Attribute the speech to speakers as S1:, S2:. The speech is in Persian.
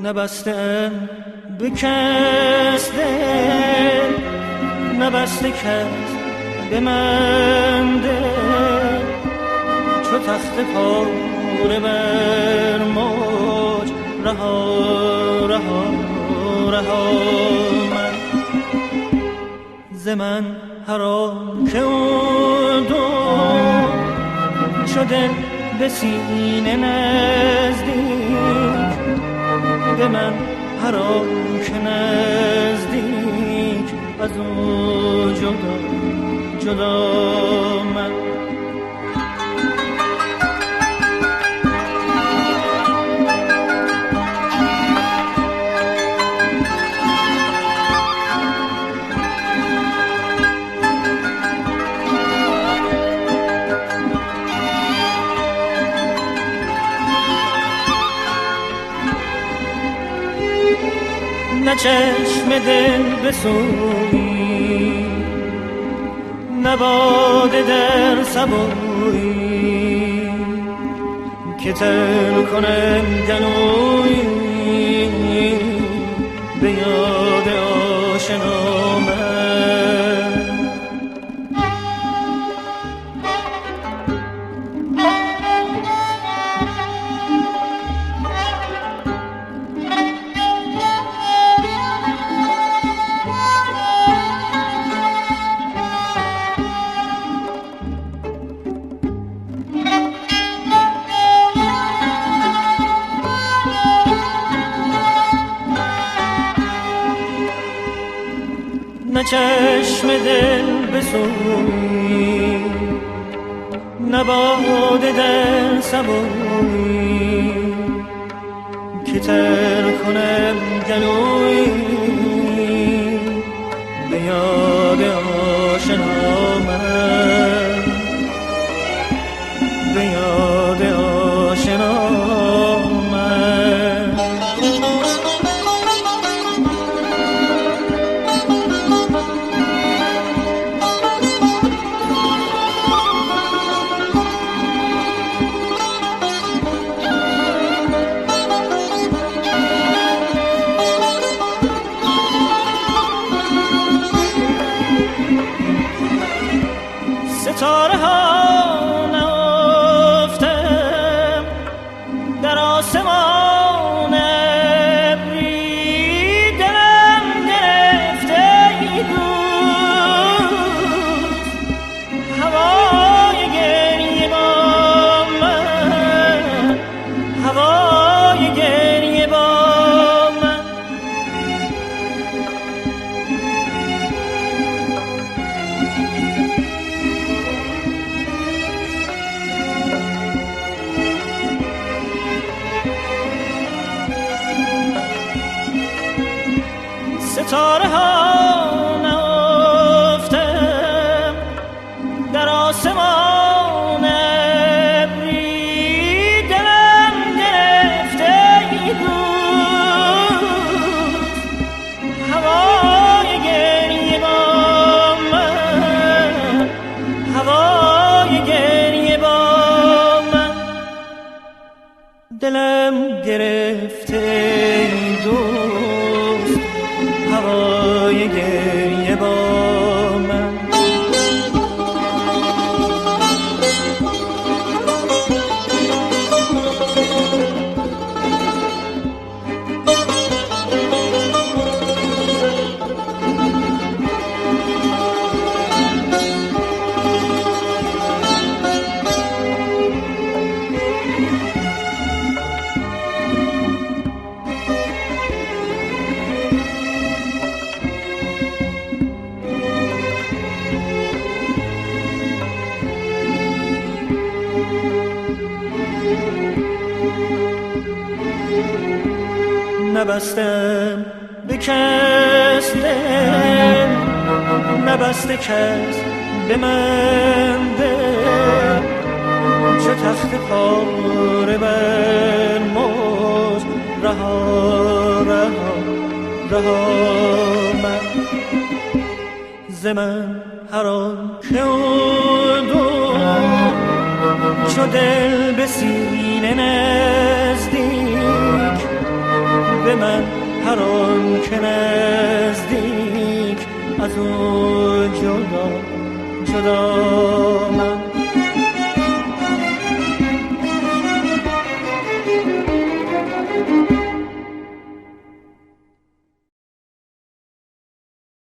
S1: نبسته به کس دل، نبسته کس به من دل، چو تخت پاره بر موج رها رها رها من ز من هر آن که او دو چو دل به سینه نزدیک، به من هر آن که نزدیک از او جدا جدا من نه چشم دل بسویی، نه باده در سبویی که تل کنم گلویی به یاد آشنا من. نه چشم دل بسویی، نه باده در سبویی که تر کنم گلویی به یاد آشنا من، به یاد آشنا من. ستاره ها نهفتم در آسمان ابری، دلم گرفته ای دوست هوای گریه با من، هوای گریه با من. ستاره ها نهفتم در آسمان ابری، دلم گرفته ای دوست هوای گریه با من، هوای گریه با من. دلم گرفته ای دوست هوای گریه با من. نبستم به کس دل، نبسته کس به من دل، چو تخت پاره بر موج رها رها رها من ز من هر آن که او دو چو دل به سینه نزدیک، به من هر آن که نزدیک از او جدا جدا